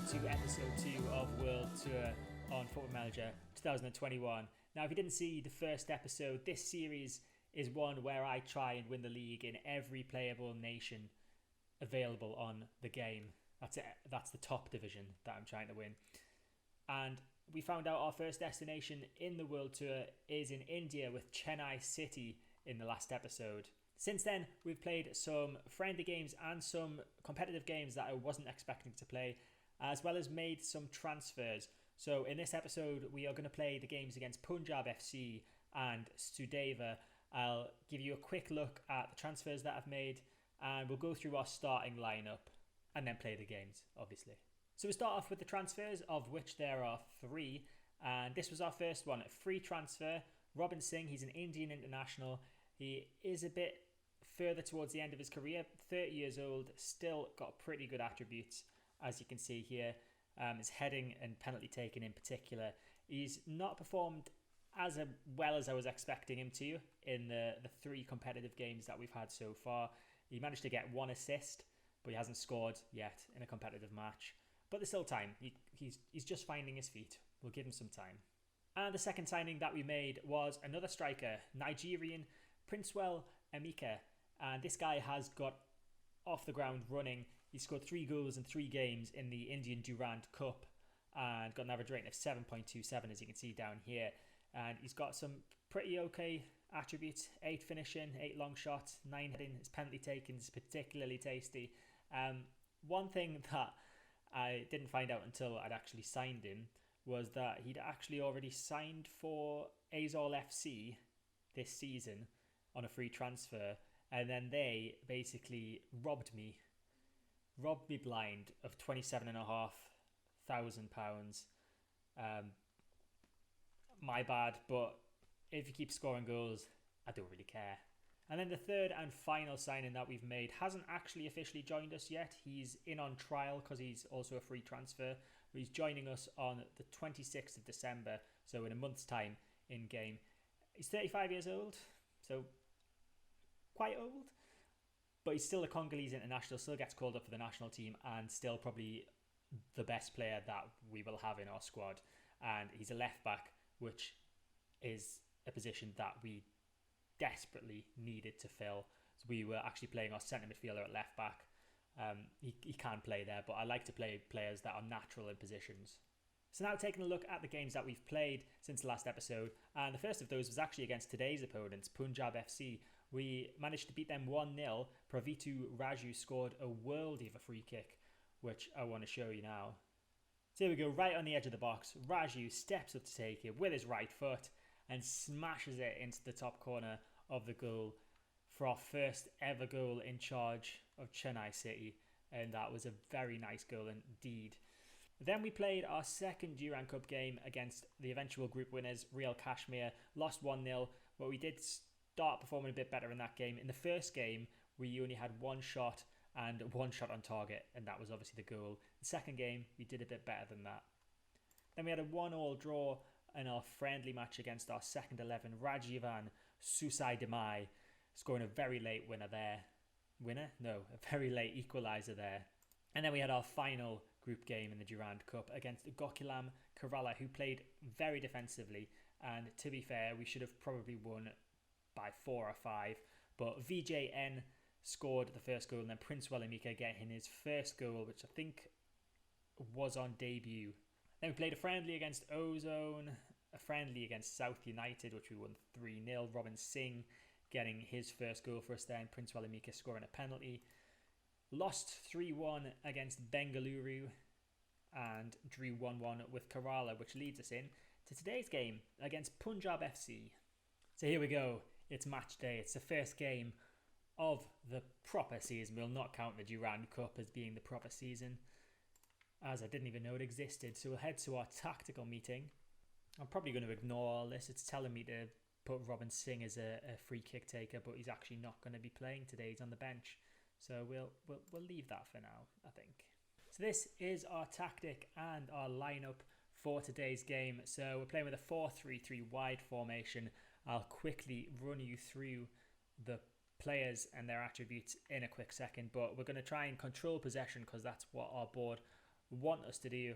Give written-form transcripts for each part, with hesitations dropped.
to episode 2 of World Tour on Football Manager 2021. Now, if you didn't see the first episode, this series is one where I try and win the league in every playable nation available on the game. That's the top division that I'm trying to win. And we found out our first destination in the World Tour is in India with Chennai City in the last episode. Since then, we've played some friendly games and some competitive games that I wasn't expecting to play, as well as made some transfers. So in this episode, we are going to play the games against Punjab FC and Sudava. I'll give you a quick look at the transfers that I've made, and we'll go through our starting lineup and then play the games, obviously. So we start off with the transfers, of which there are 3. And this was our first one, a free transfer. Robin Singh, he's an Indian international. He is a bit further towards the end of his career, 30 years old, still got pretty good attributes, as you can see here. His heading and penalty taking in particular. He's not performed as well as I was expecting him to in the 3 competitive games that we've had so far. He managed to get 1 assist, but he hasn't scored yet in a competitive match. But there's still time. He's just finding his feet. We'll give him some time. And the second signing that we made was another striker, Nigerian Princewell Emeka. And this guy has got off the ground running. He scored 3 goals in 3 games in the Indian Durand Cup and got an average rating of 7.27, as you can see down here. And he's got some pretty okay attributes: 8 finishing, 8 long shots, 9 heading. His penalty taking is particularly tasty. One thing that I didn't find out until I'd actually signed him was that he'd actually already signed for Azol FC this season on a free transfer, and then they basically robbed me blind of £27,500. My bad, but if you keep scoring goals, I don't really care. And then the third and final signing that we've made hasn't actually officially joined us yet. He's in on trial because he's also a free transfer. But he's joining us on the 26th of December, so in a month's time in game. He's 35 years old, so quite old. But he's still a Congolese international, still gets called up for the national team, and still probably the best player that we will have in our squad. And he's a left back, which is a position that we desperately needed to fill. So we were actually playing our centre midfielder at left back. He can play there, but I like to play players that are natural in positions. So now taking a look at the games that we've played since the last episode, and the first of those was actually against today's opponents, Punjab FC. We managed to beat them 1-0. Pravitu Raju scored a worldie of a free kick, which I want to show you now. So here we go, right on the edge of the box. Raju steps up to take it with his right foot and smashes it into the top corner of the goal for our first ever goal in charge of Chennai City. And that was a very nice goal indeed. Then we played our second Durand Cup game against the eventual group winners, Real Kashmir. Lost 1-0, but we did start performing a bit better in that game. In the first game, we only had 1 shot and 1 shot on target, and that was obviously the goal. The second game, we did a bit better than that. Then we had a 1-1 draw in our friendly match against our second 11, Rajivan Susai Demai, scoring a very late winner there. A very late equaliser there. And then we had our final group game in the Durand Cup against Gokulam Kerala, who played very defensively. And to be fair, we should have probably won by 4 or 5. But VJN scored the first goal, and then Princewell Emeka getting his first goal, which I think was on debut. Then we played a friendly against Ozone, a friendly against South United, which we won 3-0. Robin Singh getting his first goal for us there, and Princewell Emeka scoring a penalty. Lost 3-1 against Bengaluru and drew 1-1 with Kerala, which leads us in to today's game against Punjab FC. So here we go. It's match day. It's the first game of the proper season. We'll not count the Durand Cup as being the proper season, as I didn't even know it existed. So we'll head to our tactical meeting. I'm probably going to ignore all this. It's telling me to put Robin Singh as a free kick taker, but he's actually not going to be playing today. He's on the bench. So we'll leave that for now, I think. So this is our tactic and our lineup for today's game. So we're playing with a 4-3-3 wide formation. I'll quickly run you through the players and their attributes in a quick second, but we're going to try and control possession because that's what our board want us to do.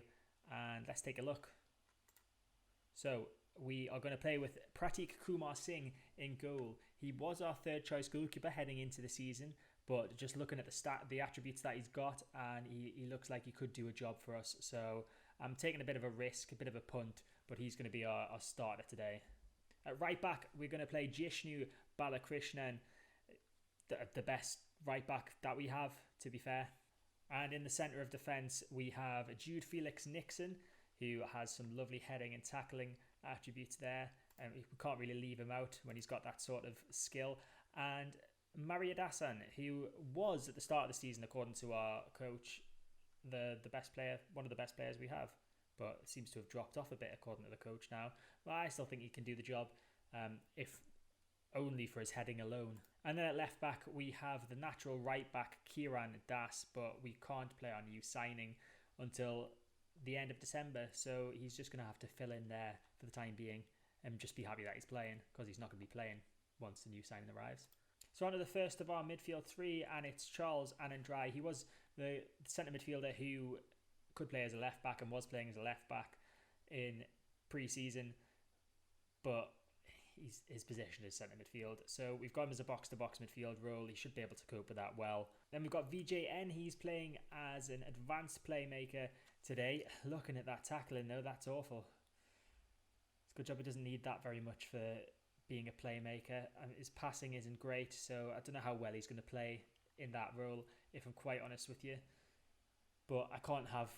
And let's take a look. So we are going to play with Pratik Kumar Singh in goal. He was our third choice goalkeeper heading into the season, but just looking at the attributes that he's got, and he looks like he could do a job for us. So I'm taking a bit of a risk, a bit of a punt, but he's going to be our starter today. At right back, we're going to play Jishnu Balakrishnan, the best right back that we have, to be fair. And in the centre of defence, we have Jude Felix Nixon, who has some lovely heading and tackling attributes there. And we can't really leave him out when he's got that sort of skill. And Mariadasan, who was at the start of the season, according to our coach, the best player, one of the best players we have, but seems to have dropped off a bit according to the coach now. But I still think he can do the job, if only for his heading alone. And then at left back, we have the natural right back, Kiran Das, but we can't play our new signing until the end of December, so he's just going to have to fill in there for the time being and just be happy that he's playing, because he's not going to be playing once the new signing arrives. So on to the first of our midfield three, and it's Charles Anandrai. He was the centre midfielder who could play as a left back and was playing as a left back in pre-season, but his position is centre midfield. So we've got him as a box-to-box midfield role. He should be able to cope with that well. Then we've got VJN. He's playing as an advanced playmaker today. Looking at that tackling though, that's awful. It's a good job he doesn't need that very much for being a playmaker. His passing isn't great, so I don't know how well he's going to play in that role, if I'm quite honest with you. But I can't have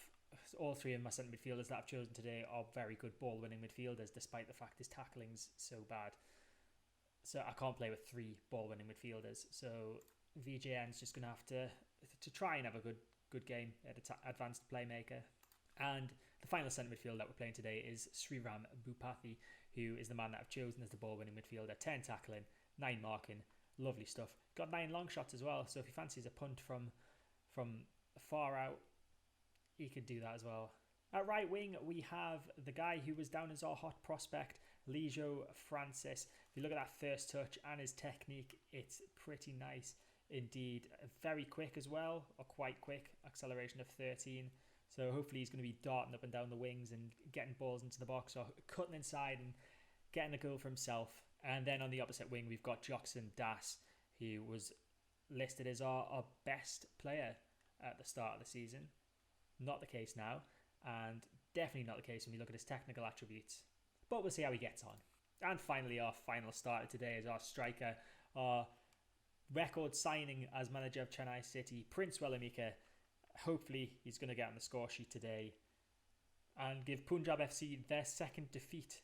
all three of my centre midfielders that I've chosen today are very good ball-winning midfielders, despite the fact his tackling's so bad. So I can't play with three ball-winning midfielders. So VJN's just going to have to try and have a good game at advanced playmaker. And the final centre midfield that we're playing today is Sriram Bhupathi, who is the man that I've chosen as the ball-winning midfielder. 10 tackling, 9 marking, lovely stuff. Got 9 long shots as well, so if he fancies a punt from far out, he could do that as well. At right wing, we have the guy who was down as our hot prospect, Lijo Francis. If you look at that first touch and his technique, it's pretty nice indeed. Very quick as well, or quite quick, acceleration of 13. So hopefully he's going to be darting up and down the wings and getting balls into the box, or cutting inside and getting a goal for himself. And then on the opposite wing, we've got Joxon Das, who was listed as our best player at the start of the season. Not the case now, and definitely not the case when you look at his technical attributes. But we'll see how he gets on. And finally, our final starter today is our striker, our record signing as manager of Chennai City, Prince Walamika. Hopefully he's going to get on the score sheet today and give Punjab FC their second defeat.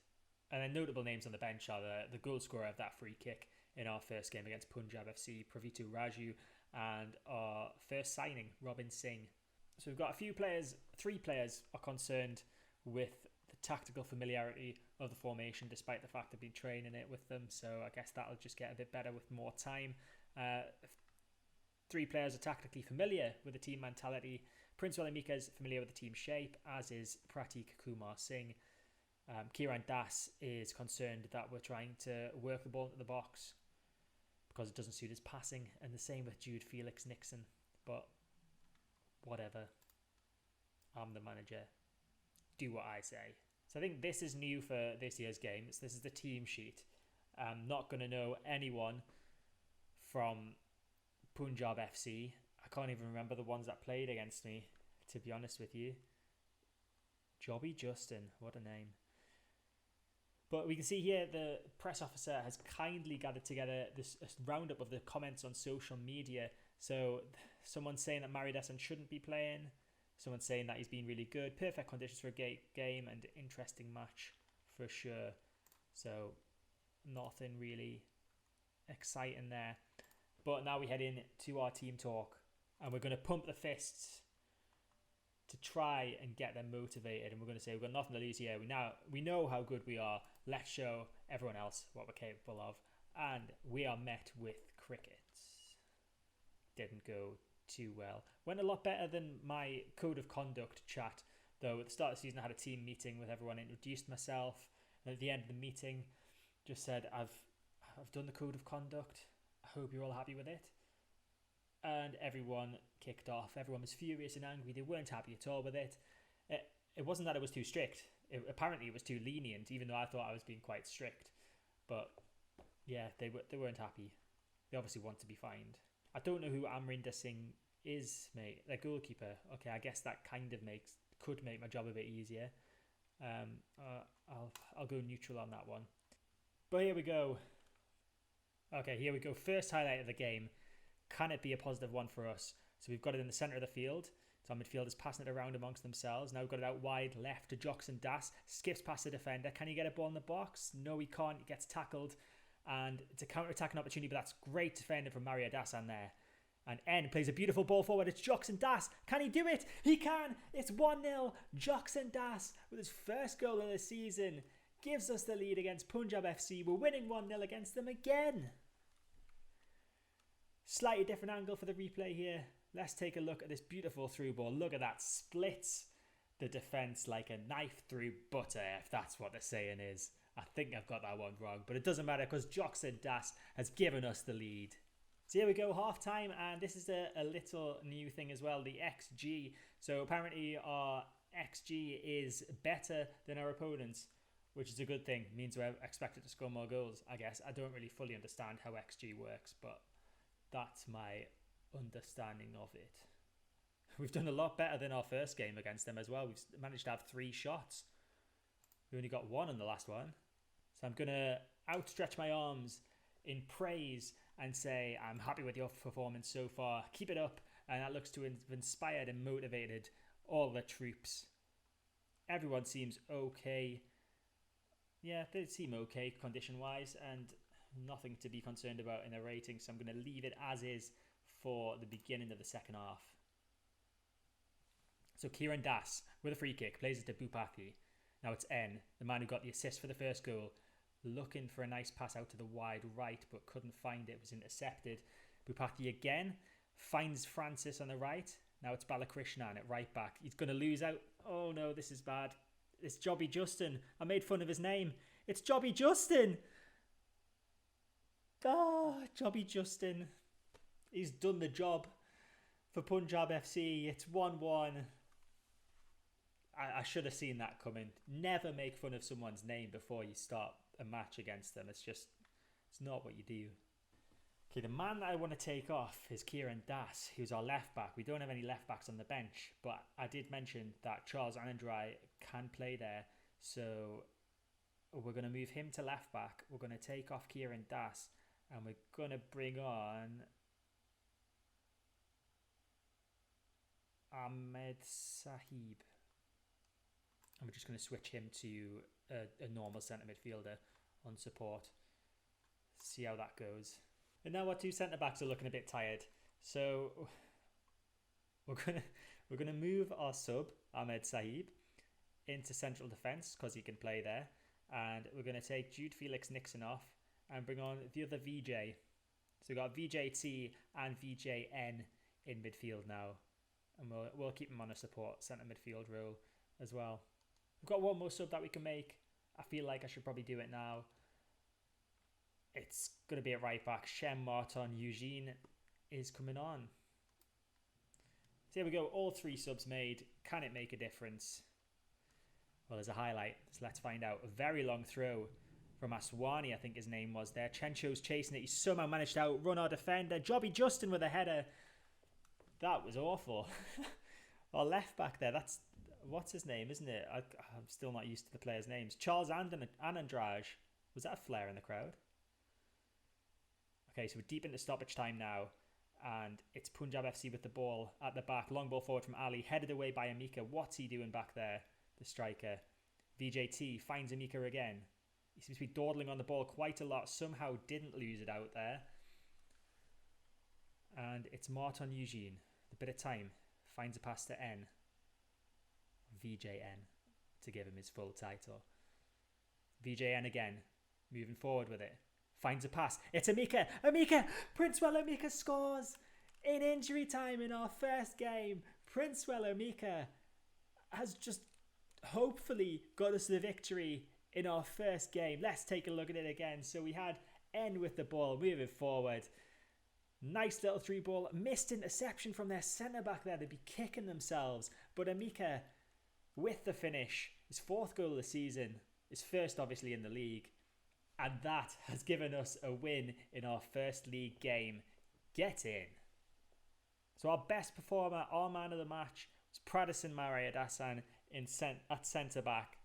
And then notable names on the bench are the goal scorer of that free kick in our first game against Punjab FC, Pravitu Raju, and our first signing, Robin Singh. So we've got three players are concerned with the tactical familiarity of the formation, despite the fact they've been training it with them. So I guess that'll just get a bit better with more time. 3 players are tactically familiar with the team mentality. Prince Walamika is familiar with the team shape, as is Pratik Kumar Singh. Kiran Das is concerned that we're trying to work the ball into the box because it doesn't suit his passing, and the same with Jude Felix Nixon. But whatever, I'm the manager, do what I say. So I think this is new for this year's games. This is the team sheet. I'm not going to know anyone from Punjab FC. I can't even remember the ones that played against me, to be honest with you. Jobby Justin, what a name. But we can see here the press officer has kindly gathered together this roundup of the comments on social media. So someone's saying that Mariadasan shouldn't be playing. Someone's saying that he's been really good. Perfect conditions for a game and interesting match for sure. So nothing really exciting there. But now we head in to our team talk, and we're going to pump the fists to try and get them motivated. And we're going to say we've got nothing to lose here. We know how good we are. Let's show everyone else what we're capable of. And we are met with crickets. Didn't go too well. Went a lot better than my code of conduct chat, though. At the start of the season, I had a team meeting with everyone, introduced myself, and at the end of the meeting, just said, I've done the code of conduct. I hope you're all happy with it. and everyone kicked off. Everyone was furious and angry. They weren't happy at all with it. It wasn't that it was too strict. Apparently it was too lenient, even though I thought I was being quite strict. But yeah, they weren't happy. They obviously want to be fined. I don't know who Amrinder Singh is, mate. Their goalkeeper. Okay, I guess that kind of could make my job a bit easier. I'll go neutral on that one. But here we go. Okay, here we go. First highlight of the game. Can it be a positive one for us? So we've got it in the centre of the field. So our midfielders passing it around amongst themselves. Now we've got it out wide left to Joxon Das. Skips past the defender. Can he get a ball in the box? No, he can't. He gets tackled. And it's a counter-attacking opportunity, but that's great defending from Mario Dassan there. And N plays a beautiful ball forward. It's Joxon Das. Can he do it? He can. It's 1-0. Joxon Das with his first goal of the season gives us the lead against Punjab FC. We're winning 1-0 against them again. Slightly different angle for the replay here. Let's take a look at this beautiful through ball. Look at that. Splits the defence like a knife through butter, if that's what the saying is. I think I've got that one wrong, but it doesn't matter because Joxon Das has given us the lead. So here we go, half time, and this is a little new thing as well, the XG. So apparently our XG is better than our opponents, which is a good thing. It means we're expected to score more goals, I guess. I don't really fully understand how XG works, but that's my understanding of it. We've done a lot better than our first game against them as well. We've managed to have 3 shots. We only got 1 on the last one. So I'm going to outstretch my arms in praise and say I'm happy with your performance so far. Keep it up. And that looks to have inspired and motivated all the troops. Everyone seems okay. Yeah, they seem okay condition-wise and nothing to be concerned about in the rating. So I'm going to leave it as is for the beginning of the second half. So Kieran Das with a free kick plays it to Bupati. Now it's N, the man who got the assist for the first goal, looking for a nice pass out to the wide right, but couldn't find it. It was intercepted. Bupati again finds Francis on the right. Now it's Balakrishnan at right back. He's going to lose out. Oh no, this is bad. It's Jobby Justin. I made fun of his name. It's Jobby Justin. Jobby Justin. He's done the job for Punjab FC. It's 1-1. I should have seen that coming. Never make fun of someone's name before you start a match against them. It's not what you do. Okay, the man that I want to take off is Kieran Das, who's our left back. We don't have any left backs on the bench, but I did mention that Charles Anandrai can play there. So we're going to move him to left back. We're going to take off Kieran Das and we're going to bring on Ahmed Sahib. And we're just going to switch him to a normal centre midfielder on support. See how that goes. And now our 2 centre backs are looking a bit tired. So we're gonna move our sub, Ahmed Sahib, into central defence because he can play there. And we're going to take Jude Felix Nixon off and bring on the other VJ. So we've got VJT and VJN in midfield now. And we'll keep him on a support centre midfield role as well. We've got one more sub that we can make. I feel like I should probably do it now. It's going to be at right back. Shem Martin Eugene is coming on. So here we go. All 3 subs made. Can it make a difference? Well, there's a highlight. So let's find out. A very long throw from Aswani, I think his name was there. Chencho's chasing it. He somehow managed to outrun our defender. Jobby Justin with a header. That was awful. Our left back there. That's... What's his name, isn't it? I'm still not used to the players' names. Charles Anandraj. Was that a flare in the crowd? Okay, so we're deep into stoppage time now. And it's Punjab FC with the ball at the back. Long ball forward from Ali. Headed away by Amika. What's he doing back there? The striker. VJT finds Amika again. He seems to be dawdling on the ball quite a lot. Somehow didn't lose it out there. And it's Martin Eugene. A bit of time. Finds a pass to N. VJN to give him his full title. VJN again, moving forward with it. Finds a pass. It's Amika. Amika! Princewell Amika scores! In injury time in our first game, Princewell Amika has just hopefully got us the victory in our first game. Let's take a look at it again. So we had N with the ball moving forward. Nice little through ball. Missed interception from their centre-back there. They'd be kicking themselves. But Amika with the finish. His 4th goal of the season. His first, obviously, in the league. And that has given us a win in our first league game. Get in. So our best performer, our man of the match, was Pradison Mariadasan at centre-back.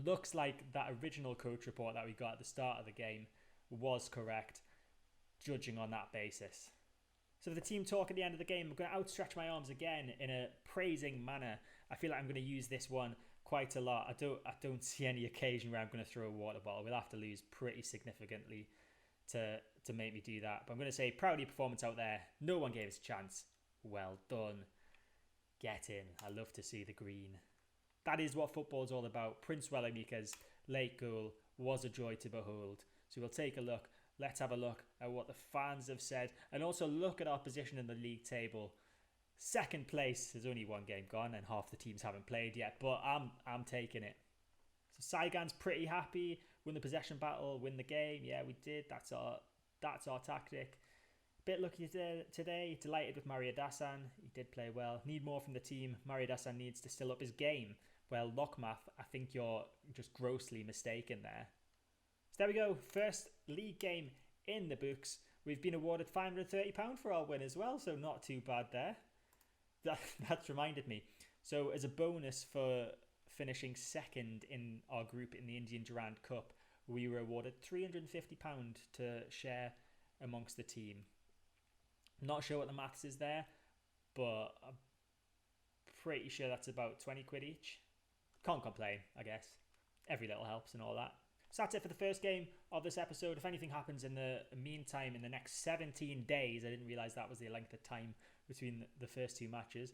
Looks like that original coach report that we got at the start of the game was correct, judging on that basis. So for the team talk at the end of the game, I'm going to outstretch my arms again in a praising manner. I feel like I'm going to use this one quite a lot. I don't see any occasion where I'm going to throw a water bottle. We'll have to lose pretty significantly to make me do that. But I'm going to say, proudly performance out there. No one gave us a chance. Well done. Get in. I love to see the green. That is what football's all about. Prince Walamika's late goal was a joy to behold. So we'll take a look. Let's have a look at what the fans have said. And also look at our position in the league table. 2nd place, there's only one game gone and half the teams haven't played yet. But I'm taking it. So Saigon's pretty happy. Win the possession battle, win the game. Yeah, we did. That's our tactic. Bit lucky today. Delighted with Mariadasan. He did play well. Need more from the team. Mariadasan needs to still up his game. Well, Lockmath, I think you're just grossly mistaken there. So there we go. First league game in the books. We've been awarded £530 for our win as well, so not too bad there. That's reminded me. So as a bonus for finishing 2nd in our group in the Indian Durand Cup, we were awarded £350 to share amongst the team. Not sure what the maths is there, but I'm pretty sure that's about 20 quid each. Can't complain, I guess. Every little helps and all that. So that's it for the first game of this episode. If anything happens in the meantime, in the next 17 days, I didn't realise that was the length of time between the first 2 matches.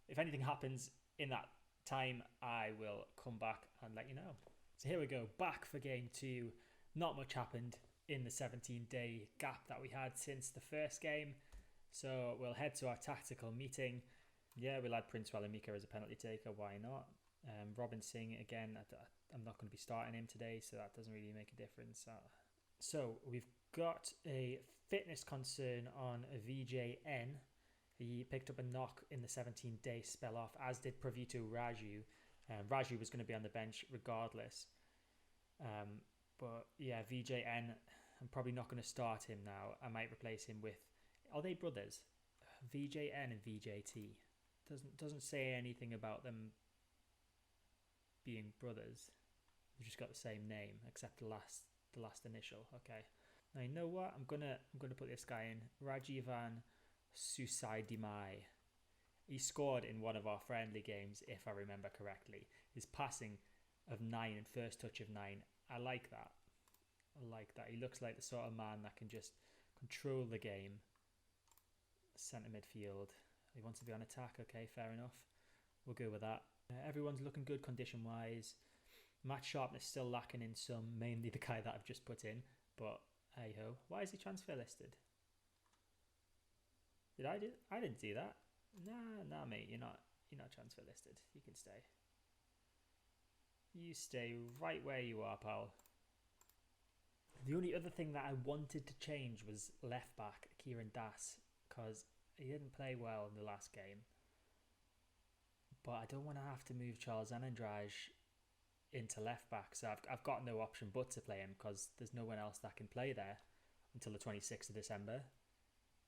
If anything happens in that time, I will come back and let you know. So here we go, back for game 2. Not much happened in the 17-day gap that we had since the first game. So we'll head to our tactical meeting. Yeah, we'll add Prince Walamika as a penalty taker. Why not? Robin Singh, again, I'm not going to be starting him today, so that doesn't really make a difference. So we've got a fitness concern on VJN. He picked up a knock in the 17-day spell off, as did Pravito Raju. Raju was going to be on the bench regardless. But yeah, VJN, I'm probably not going to start him now. I might replace him with... Are they brothers? VJN and VJT. Doesn't say anything about them being brothers. They've just got the same name except the last initial. Okay. Now you know what? I'm gonna put this guy in. Rajivan Susaidimai. He scored in one of our friendly games, if I remember correctly. His passing of 9 and first touch of 9. I like that. He looks like the sort of man that can just control the game. Centre midfield. He wants to be on attack. Okay, fair enough. We'll go with that. Everyone's looking good condition-wise. Match sharpness still lacking in some, mainly the guy that I've just put in. But hey-ho. Why is he transfer listed? I didn't see that. Nah, mate. You're not transfer listed. You can stay. You stay right where you are, pal. The only other thing that I wanted to change was left back Kieran Das, because he didn't play well in the last game. But I don't want to have to move Charles Anandraj into left back, so I've got no option but to play him, because there's no one else that can play there until the 26th of December,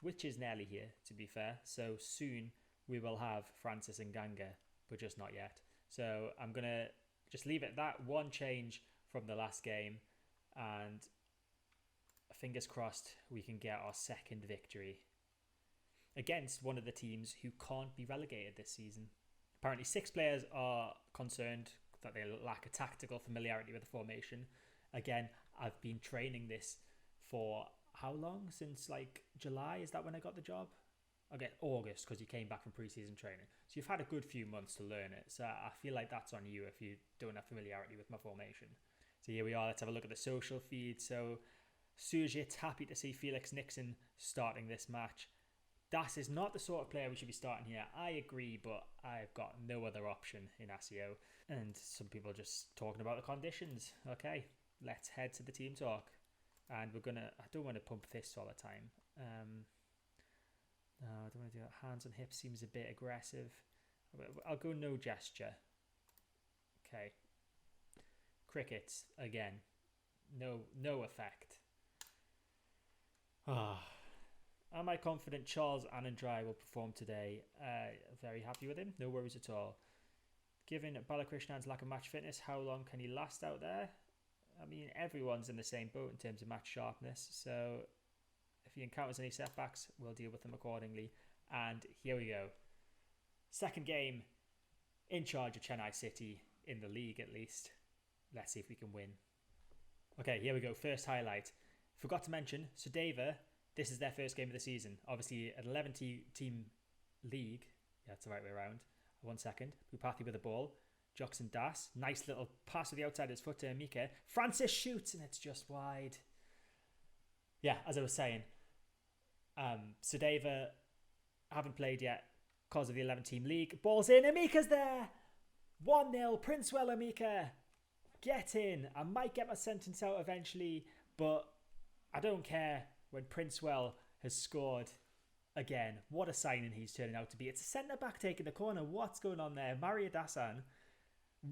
which is nearly here, to be fair. So soon we will have Francis Nganga, but just not yet. So I'm going to just leave it at that. One change from the last game, and fingers crossed we can get our second victory against one of the teams who can't be relegated this season. Apparently 6 players are concerned that they lack a tactical familiarity with the formation. Again, I've been training this for how long? Since like July? Is that when I got the job? Okay, August, because you came back from pre-season training. So you've had a good few months to learn it. So I feel like that's on you if you don't have familiarity with my formation. So here we are. Let's have a look at the social feed. So Sujit, happy to see Felix Nixon starting this match. Das is not the sort of player we should be starting here. I agree, but I've got no other option in ASIO. And some people just talking about the conditions. Okay, let's head to the team talk. And I don't want to pump fists all the time. No, I don't want to do that. Hands on hips seems a bit aggressive. I'll go no gesture. Okay. Crickets again. No effect. Am I confident Charles Anandrai will perform today? Very happy with him. No worries at all. Given Balakrishnan's lack of match fitness, how long can he last out there? I mean, everyone's in the same boat in terms of match sharpness. So if he encounters any setbacks, we'll deal with them accordingly. And here we go. Second game in charge of Chennai City, in the league at least. Let's see if we can win. Okay, here we go. First highlight. Forgot to mention, Sudava, this is their first game of the season. Obviously, an 11-team league. Yeah, it's the right way around. 1 second. Bupati with the ball. Joxon Das. Nice little pass with the outside of his foot to Mika. Francis shoots and it's just wide. Yeah, as I was saying, Sudava haven't played yet because of the 11-team league. Ball's in. Amika's there. 1-0. Princewell Amika. Get in. I might get my sentence out eventually, but I don't care when Princewell has scored again. What a signing he's turning out to be. It's a centre-back taking the corner. What's going on there? Maria Dasan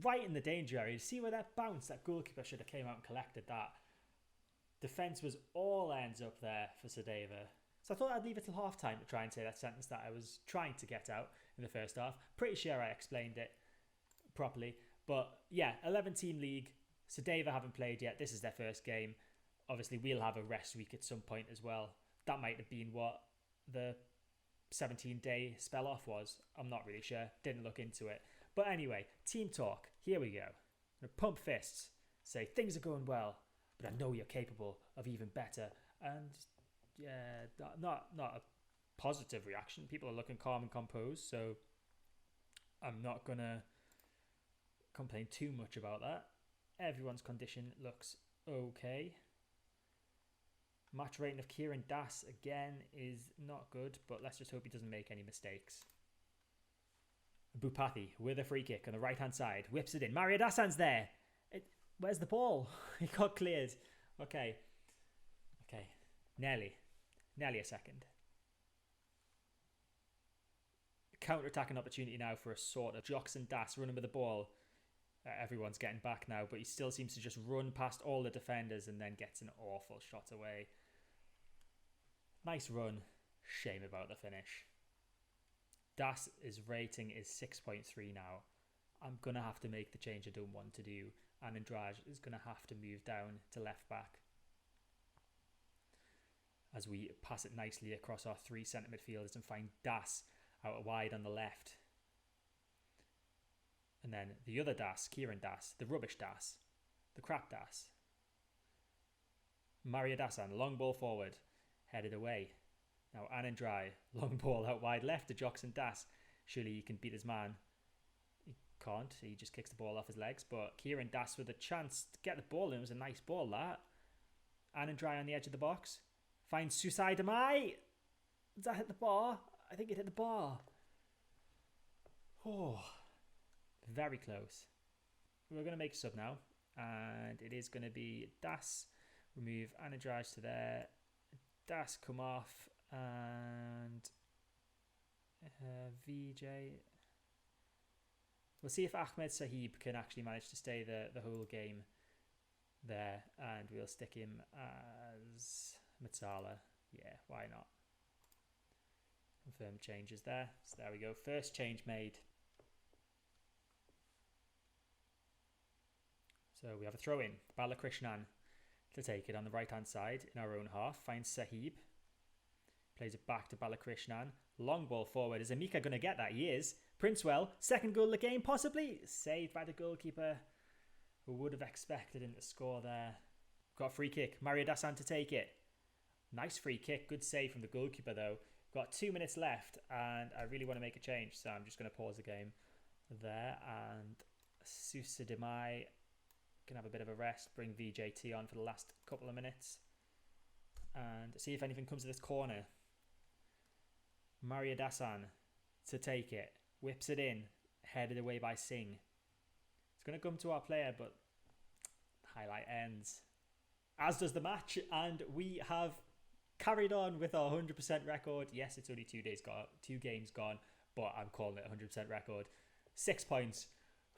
right in the danger area. See where that bounced? That goalkeeper should have came out and collected that. Defence was all ends up there for Sudava. So I thought I'd leave it till half-time to try and say that sentence that I was trying to get out in the first half. Pretty sure I explained it properly. But yeah, 11-team league. Sudava haven't played yet. This is their first game. Obviously, we'll have a rest week at some point as well. That might have been what the 17-day spell off was. I'm not really sure. Didn't look into it. But anyway, team talk. Here we go. Pump fists. Say, things are going well, but I know you're capable of even better. And yeah, not a positive reaction. People are looking calm and composed, so I'm not going to complain too much about that. Everyone's condition looks okay. Match rating of Kieran Das again is not good, but let's just hope he doesn't make any mistakes. Bupati with a free kick on the right hand side, whips it in. Mario Dasan's there. Where's the ball? He got cleared. Okay. Nearly a second. Counter-attacking opportunity now for a sort of Joxon Das running with the ball. Everyone's getting back now, but he still seems to just run past all the defenders and then gets an awful shot away. Nice run. Shame about the finish. Das' rating is 6.3 now. I'm going to have to make the change I don't want to do. And Andrade is going to have to move down to left back. As we pass it nicely across our three centre midfielders and find Das out wide on the left. And then the other Das, Kieran Das, the rubbish Das, the crap Das. Maria Dasan, long ball forward, headed away. Now Anandrai, long ball out wide left to Joxon Das. Surely he can beat his man. He can't, he just kicks the ball off his legs. But Kieran Das with a chance to get the ball in. It was a nice ball, that. Anandrai on the edge of the box. Finds Susai Damai. Does that hit the bar? I think it hit the bar. Oh, very close. We're going to make a sub now. And it is going to be Das. Remove Anandrai to there. Das come off. And VJ. We'll see if Ahmed Sahib can actually manage to stay the whole game there. And we'll stick him as Matsala. Yeah, why not? Confirm changes there. So there we go. First change made. So we have a throw in. Balakrishnan to take it on the right hand side in our own half. Finds Sahib. Plays it back to Balakrishnan. Long ball forward. Is Amika going to get that? He is. Princewell. Second goal of the game possibly. Saved by the goalkeeper. Who would have expected him to score there. Got a free kick. Mario Dasan to take it. Nice free kick. Good save from the goalkeeper though. Got 2 minutes left and I really want to make a change. So I'm just going to pause the game there. And Susa Demai can have a bit of a rest. Bring VJT on for the last couple of minutes. And see if anything comes of this corner. Maria Dasan to take it. Whips it in. Headed away by Singh. It's going to come to our player, but highlight ends. As does the match. And we have carried on with our 100% record. Yes, it's only 2 games gone, but I'm calling it a 100% record. 6 points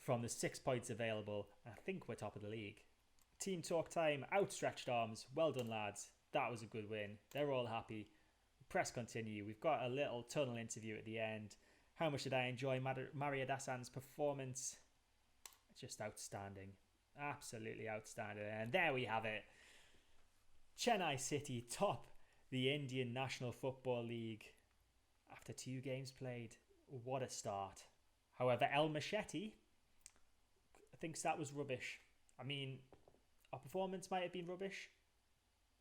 from the 6 points available. I think we're top of the league. Team talk time, outstretched arms. Well done, lads. That was a good win. They're all happy. Press continue. We've got a little tunnel interview at the end. How much did I enjoy Maria Dasan's performance? Just outstanding. Absolutely outstanding. And there we have it. Chennai City top the Indian National Football League after 2 games played. What a start. However, El Machete thinks that was rubbish. I mean, our performance might have been rubbish.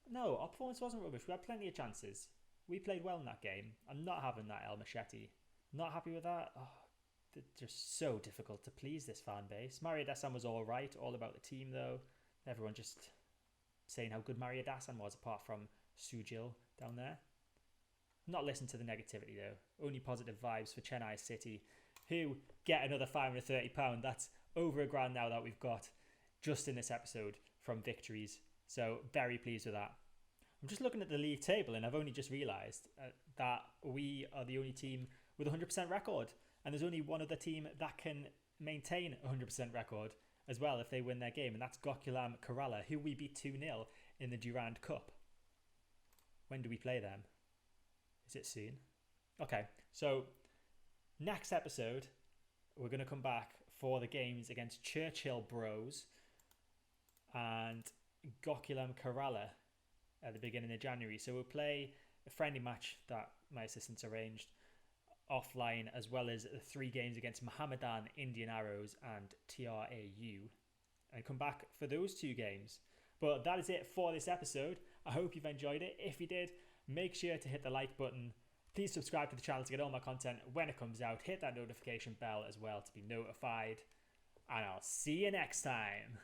No, our performance wasn't rubbish. We had plenty of chances. We played well in that game. I'm not having that El Machete. Not happy with that. Oh, they're just so difficult to please, this fan base. Maria Dasan was all right. All about the team, though. Everyone just saying how good Maria Dasan was, apart from Sujil down there. Not listen to the negativity, though. Only positive vibes for Chennai City, who get another £530. That's over £1,000 now that we've got just in this episode from victories. So very pleased with that. I'm just looking at the league table, and I've only just realised that we are the only team with a 100% record, and there's only one other team that can maintain a 100% record as well if they win their game, and that's Gokulam Kerala, who we beat 2-0 in the Durand Cup. When do we play them? Is it soon? Okay, so next episode we're going to come back for the games against Churchill Bros and Gokulam Kerala at the beginning of January. So we'll play a friendly match that my assistants arranged offline, as well as the 3 games against Mohammedan, Indian Arrows and TRAU, and come back for those 2 games. But that is it for this episode. I hope you've enjoyed it. If you did, make sure to hit the like button. Please subscribe to the channel to get all my content when it comes out. Hit that notification bell as well to be notified. And I'll see you next time.